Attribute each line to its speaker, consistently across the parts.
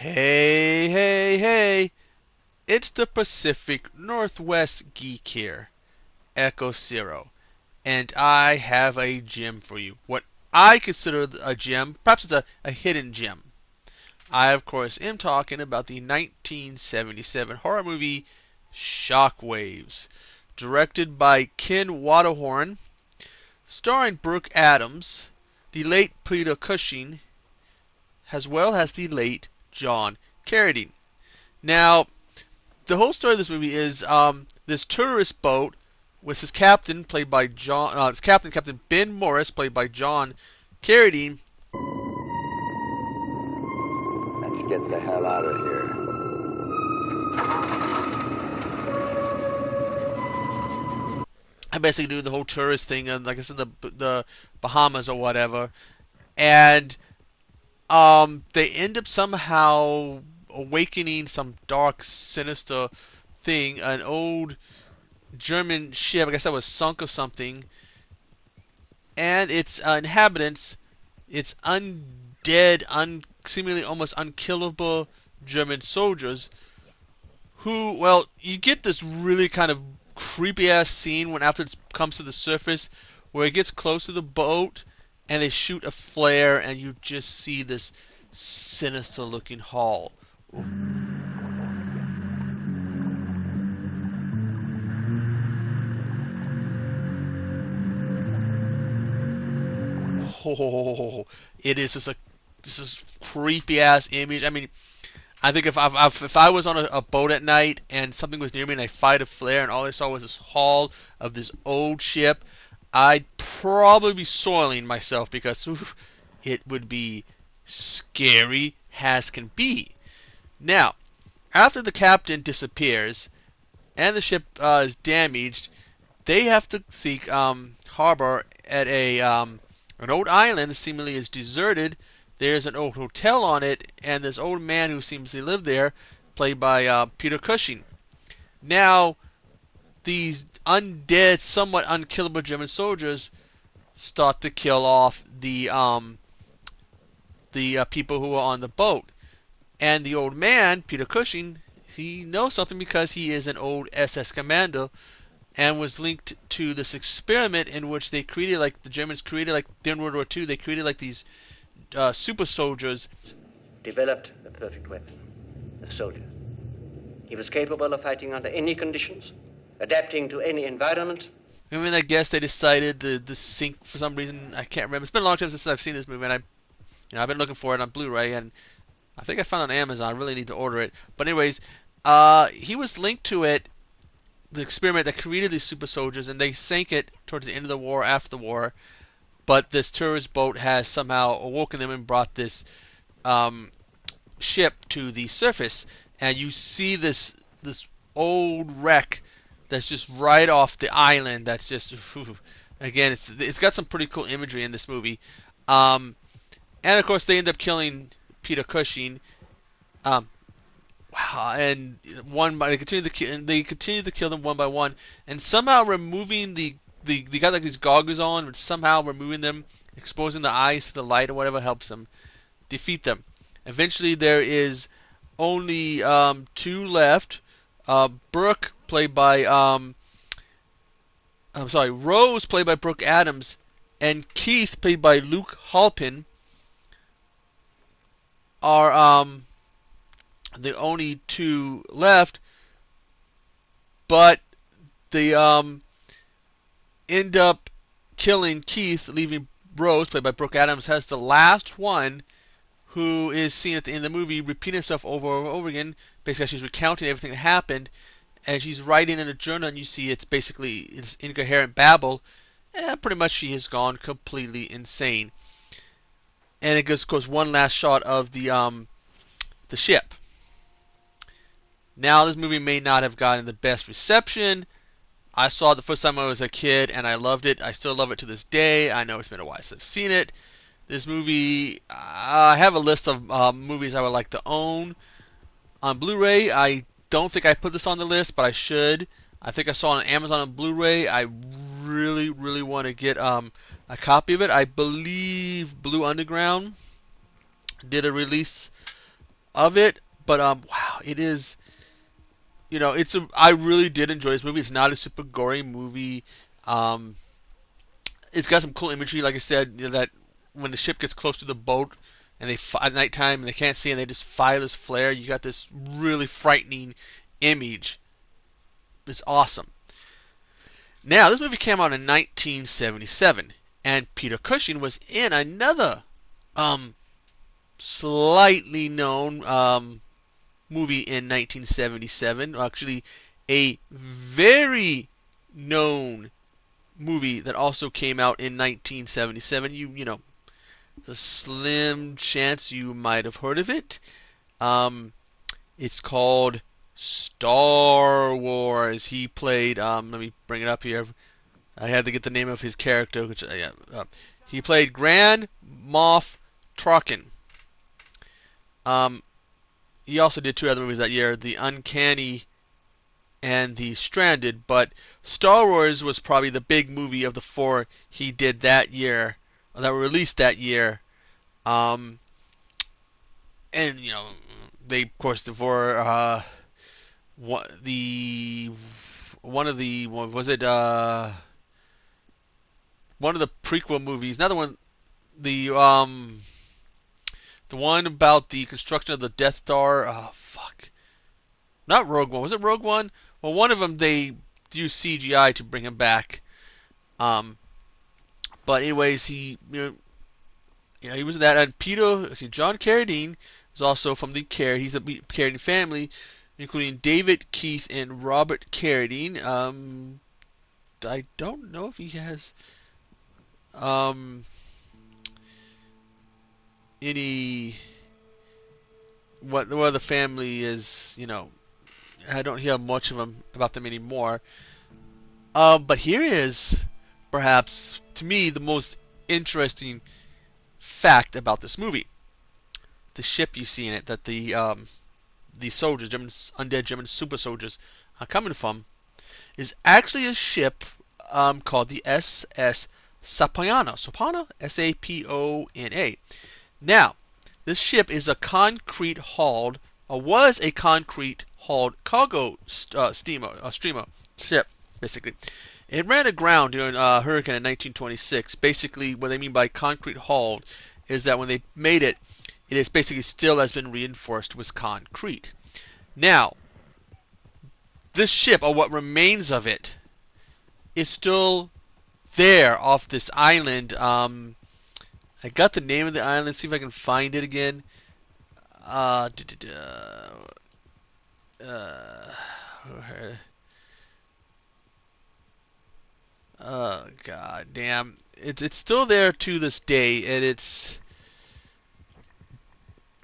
Speaker 1: Hey, hey, hey! It's the Pacific Northwest Geek here, Echo Zero, and I have a gem for you. What I consider a gem, perhaps it's a hidden gem. I, of course, am talking about the 1977 horror movie Shockwaves, directed by Ken Waterhorn, starring Brooke Adams, the late Peter Cushing, as well as the late John Carradine. Now, the whole story of this movie is this tourist boat with his captain, played by Captain Ben Morris, played by John Carradine.
Speaker 2: Let's get the hell out of here.
Speaker 1: I basically do the whole tourist thing, and like I said, the Bahamas or whatever, and they end up somehow awakening some dark, sinister thing. An old German ship, I guess that was sunk or something, and its inhabitants, its undead, seemingly almost unkillable German soldiers, who, well, you get this really kind of creepy ass scene when after it comes to the surface, where it gets close to the boat, and they shoot a flare, and you just see this sinister looking hull. Oh, it is just this creepy ass image. I mean, I think if I was on a boat at night and something was near me and I fired a flare and all I saw was this hull of this old ship, I'd probably be soiling myself because oof, it would be scary as can be. Now, after the captain disappears and the ship is damaged, they have to seek harbor at a an old island that seemingly is deserted. There's an old hotel on it, and this old man who seems to live there, played by Peter Cushing. Now, these undead, somewhat unkillable German soldiers start to kill off the people who are on the boat. And the old man, Peter Cushing, he knows something because he is an old SS commander and was linked to this experiment in which they created, like the Germans created, like during World War II, they created like these super soldiers.
Speaker 3: Developed the perfect weapon, the soldier. He was capable of fighting under any conditions, adapting to any environment.
Speaker 1: I mean, I guess they decided to sink for some reason. I can't remember. It's been a long time since I've seen this movie, and I've been looking for it on Blu-ray, and I think I found it on Amazon. I really need to order it. But anyways, he was linked to it, the experiment that created these super soldiers, and they sank it towards the end of the war, after the war. But this tourist boat has somehow awoken them and brought this ship to the surface, and you see this old wreck that's just right off the island. That's just again, it's got some pretty cool imagery in this movie, and of course they end up killing Peter Cushing. Um, wow, and they continue to kill them one by one, and somehow removing they got like these goggles on, and somehow removing them, exposing the eyes to the light or whatever helps them defeat them. Eventually, there is only two left. Brooke, played by I'm sorry, Rose, played by Brooke Adams, and Keith, played by Luke Halpin, are the only two left. But they end up killing Keith, leaving Rose, played by Brooke Adams, as the last one, who is seen at the end of the movie repeating herself over and over again. Basically, she's recounting everything that happened, and she's writing in a journal, and you see it's incoherent babble. And pretty much she has gone completely insane. And it goes one last shot of the ship. Now, this movie may not have gotten the best reception. I saw it the first time I was a kid, and I loved it. I still love it to this day. I know it's been a while since I've seen it. This movie, I have a list of movies I would like to own on Blu-ray. I don't think I put this on the list, but I should. I think I saw it on Amazon on Blu-ray. I really, really want to get a copy of it. I believe Blue Underground did a release of it, but wow, it is. I really did enjoy this movie. It's not a super gory movie. Um, it's got some cool imagery, like I said, that when the ship gets close to the boat and at nighttime and they can't see and they just fire this flare, you got this really frightening image. It's awesome. Now, this movie came out in 1977, and Peter Cushing was in another um, slightly known movie in 1977. Actually, a very known movie that also came out in 1977. The slim chance you might have heard of it. Um, it's called Star Wars. He played. Let me bring it up here. I had to get the name of his character, which he played Grand Moff Tarkin. Um, he also did two other movies that year, The Uncanny and The Stranded. But Star Wars was probably the big movie of the four he did that year, that were released that year. Um, and they of course were one of the was it one of the prequel movies, another one, the one about the construction of the Death Star. Oh fuck, not Rogue One. Was it Rogue One? Well, one of them they used CGI to bring him back. Um, but anyways, he was in that. And John Carradine is also from the He's the Carradine family, including David, Keith, and Robert Carradine. I don't know if he has any what the family is. I don't hear much of them about them anymore. But here is perhaps to me the most interesting fact about this movie. The ship you see in it that the soldiers, undead German super soldiers, are coming from, is actually a ship called the SS Sapona. Sapona? Sapona. Now, this ship is a concrete hauled, or was a concrete hauled cargo streamer ship, basically. It ran aground during a hurricane in 1926. Basically, what they mean by concrete hauled is that when they made it, it is basically still has been reinforced with concrete. Now, this ship, or what remains of it, is still there off this island. I got the name of the island. Let's see if I can find it again. God damn. It's still there to this day, and it's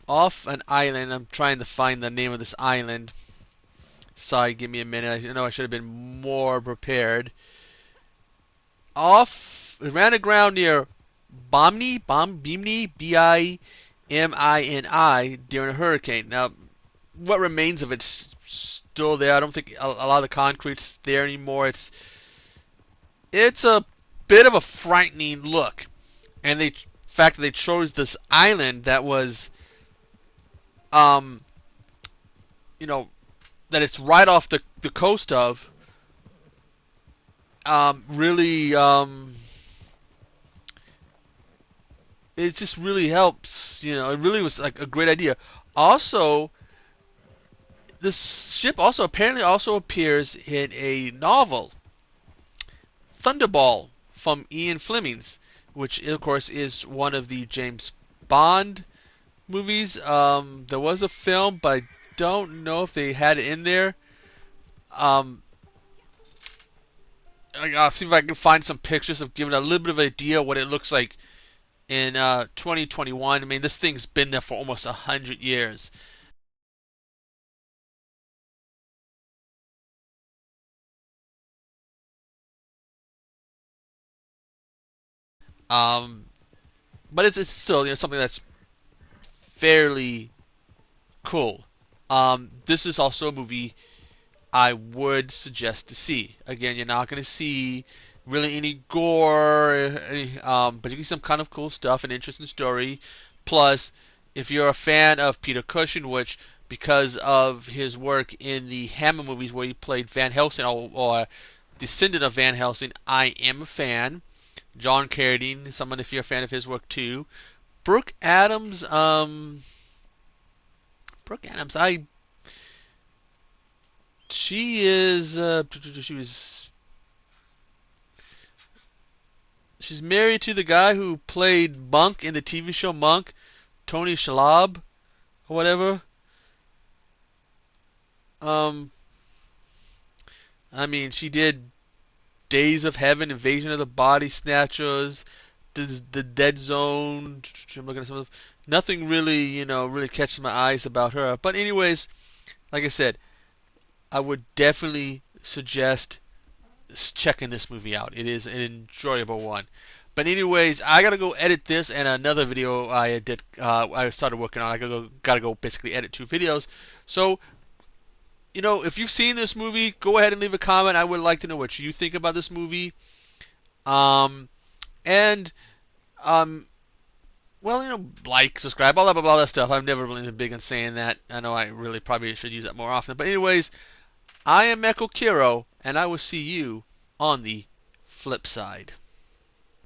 Speaker 1: off an island. I'm trying to find the name of this island. Sorry, give me a minute. I know I should have been more prepared. It ran aground near Bimini, Bimini, during a hurricane. Now, what remains of it's still there. I don't think a lot of the concrete's there anymore. It's a bit of a frightening look, and the fact that they chose this island that was, that it's right off the coast of, really, it just really helps. It really was like a great idea. Also, this ship also apparently also appears in a novel, Thunderball, from Ian Fleming's, which of course is one of the James Bond movies. There was a film, but I don't know if they had it in there. I'll see if I can find some pictures of giving a little bit of an idea what it looks like in 2021. I mean, this thing's been there for almost 100 years. But it's still something that's fairly cool. This is also a movie I would suggest to see. Again, you're not going to see really any gore, but you get some kind of cool stuff, an interesting story. Plus, If you're a fan of Peter Cushing, which because of his work in the Hammer movies where he played Van Helsing or descendant of Van Helsing, I am a fan. John Carradine, someone if you're a fan of his work too. Brooke Adams, Brooke Adams, she is, she's married to the guy who played Monk in the TV show Monk, Tony Shalhoub or whatever. Um, I mean, she did Days of Heaven, Invasion of the Body Snatchers, the Dead Zone. I'm looking at some of nothing really, really catches my eyes about her. But anyways, like I said, I would definitely suggest checking this movie out. It is an enjoyable one. But anyways, I gotta go edit this and another video I did. I started working on. I gotta go basically edit 2 videos. So if you've seen this movie, go ahead and leave a comment. I would like to know what you think about this movie. And well, like, subscribe, blah blah blah that stuff. I've never really been big on saying that. I know I really probably should use that more often. But anyways, I am Echo Kiro, and I will see you on the flip side.